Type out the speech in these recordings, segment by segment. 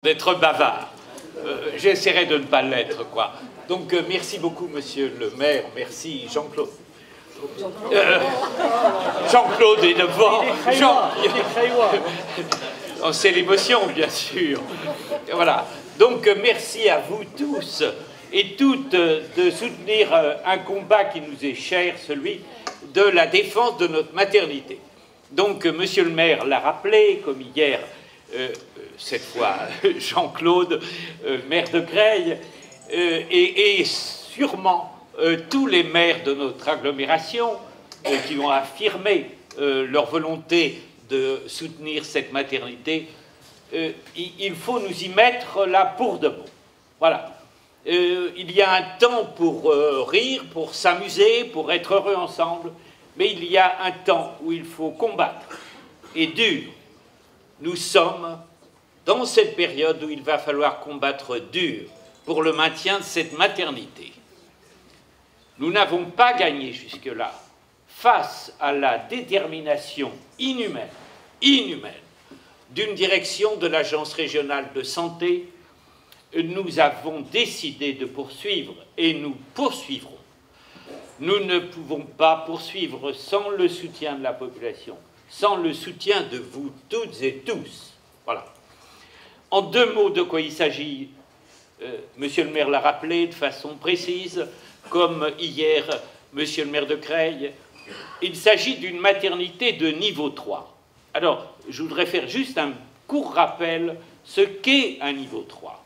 D'être bavard. J'essaierai de ne pas l'être, quoi. Donc, merci beaucoup, monsieur le maire. Merci, Jean-Claude. Jean-Claude est devant. Oh, c'est l'émotion, bien sûr. Voilà. Donc, merci à vous tous et toutes de soutenir un combat qui nous est cher, celui de la défense de notre maternité. Donc, monsieur le maire l'a rappelé, comme hier, cette fois Jean-Claude, maire de Creil, et sûrement tous les maires de notre agglomération qui ont affirmé leur volonté de soutenir cette maternité, il faut nous y mettre là pour de bon. Voilà. Il y a un temps pour rire, pour s'amuser, pour être heureux ensemble, mais il y a un temps où il faut combattre, et dur. Nous sommes dans cette période où il va falloir combattre dur pour le maintien de cette maternité. Nous n'avons pas gagné jusque-là face à la détermination inhumaine d'une direction de l'Agence régionale de santé. Nous avons décidé de poursuivre et nous poursuivrons. Nous ne pouvons pas poursuivre sans le soutien de la population, sans le soutien de vous toutes et tous. Voilà. En deux mots, de quoi il s'agit, monsieur le maire l'a rappelé de façon précise, comme hier, monsieur le maire de Creil, il s'agit d'une maternité de niveau 3. Alors, je voudrais faire juste un court rappel ce qu'est un niveau 3.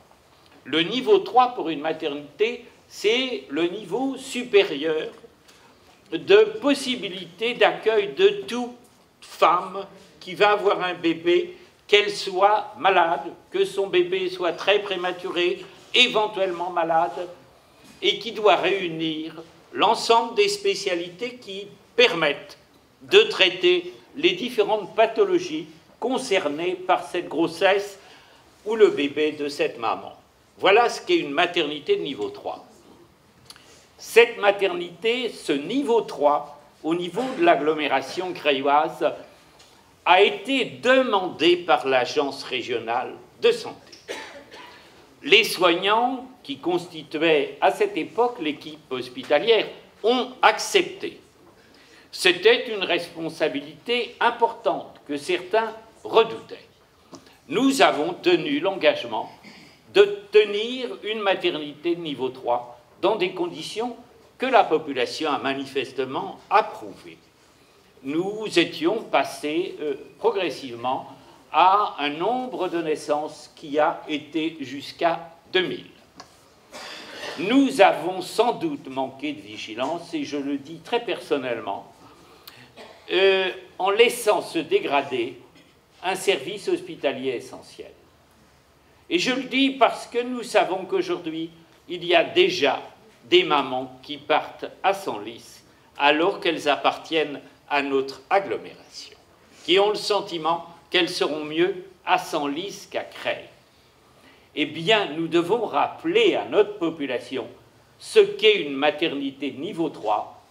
Le niveau 3 pour une maternité, c'est le niveau supérieur de possibilité d'accueil de toute femme qui va avoir un bébé, qu'elle soit malade, que son bébé soit très prématuré, éventuellement malade, et qui doit réunir l'ensemble des spécialités qui permettent de traiter les différentes pathologies concernées par cette grossesse ou le bébé de cette maman. Voilà ce qu'est une maternité de niveau 3. Cette maternité, ce niveau 3, au niveau de l'agglomération creilloise, a été demandé par l'Agence régionale de santé. Les soignants qui constituaient à cette époque l'équipe hospitalière ont accepté. C'était une responsabilité importante que certains redoutaient. Nous avons tenu l'engagement de tenir une maternité de niveau 3 dans des conditions que la population a manifestement approuvées. Nous étions passés progressivement à un nombre de naissances qui a été jusqu'à 2000. Nous avons sans doute manqué de vigilance, et je le dis très personnellement, en laissant se dégrader un service hospitalier essentiel. Et je le dis parce que nous savons qu'aujourd'hui, il y a déjà des mamans qui partent à Senlis alors qu'elles appartiennent à notre agglomération, qui ont le sentiment qu'elles seront mieux à Senlis qu'à Creil. Eh bien, nous devons rappeler à notre population ce qu'est une maternité niveau 3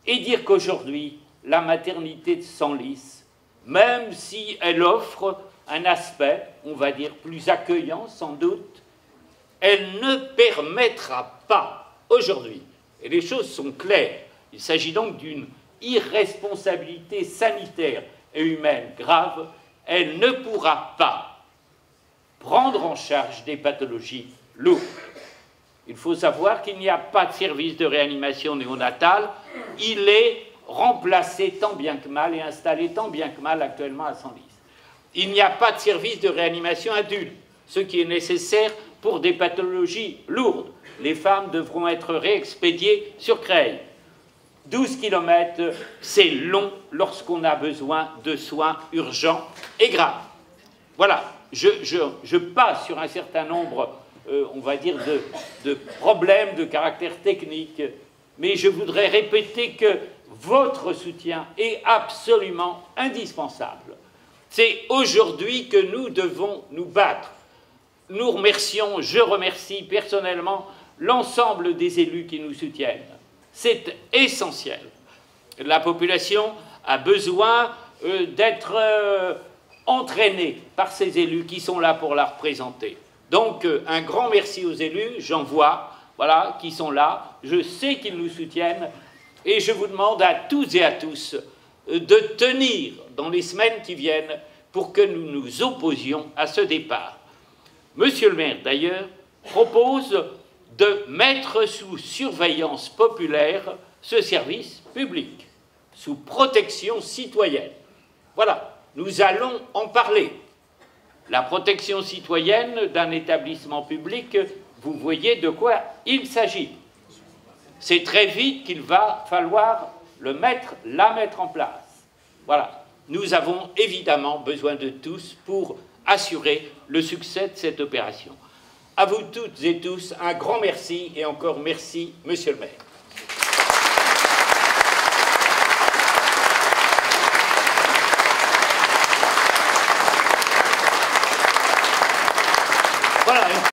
et dire qu'aujourd'hui, la maternité de Senlis, même si elle offre un aspect, on va dire, plus accueillant sans doute, elle ne permettra pas aujourd'hui, et les choses sont claires, il s'agit donc d'une irresponsabilité sanitaire et humaine grave, elle ne pourra pas prendre en charge des pathologies lourdes. Il faut savoir qu'il n'y a pas de service de réanimation néonatale, il est remplacé tant bien que mal et installé tant bien que mal actuellement à Senlis. Il n'y a pas de service de réanimation adulte, ce qui est nécessaire pour des pathologies lourdes. Les femmes devront être réexpédiées sur Creil. 12 km, c'est long lorsqu'on a besoin de soins urgents et graves. Voilà, je passe sur un certain nombre, on va dire, de problèmes de caractère technique, mais je voudrais répéter que votre soutien est absolument indispensable. C'est aujourd'hui que nous devons nous battre. Nous remercions, je remercie personnellement l'ensemble des élus qui nous soutiennent. C'est essentiel. La population a besoin d'être entraînée par ces élus qui sont là pour la représenter. Donc, un grand merci aux élus, j'en vois, voilà, qui sont là, je sais qu'ils nous soutiennent, et je vous demande à tous et à tous de tenir dans les semaines qui viennent pour que nous nous opposions à ce départ. Monsieur le maire, d'ailleurs, propose de mettre sous surveillance populaire ce service public, sous protection citoyenne. Voilà, nous allons en parler. La protection citoyenne d'un établissement public, vous voyez de quoi il s'agit. C'est très vite qu'il va falloir la mettre en place. Voilà, nous avons évidemment besoin de tous pour assurer le succès de cette opération. À vous toutes et tous, un grand merci et encore merci, Monsieur le maire. Voilà.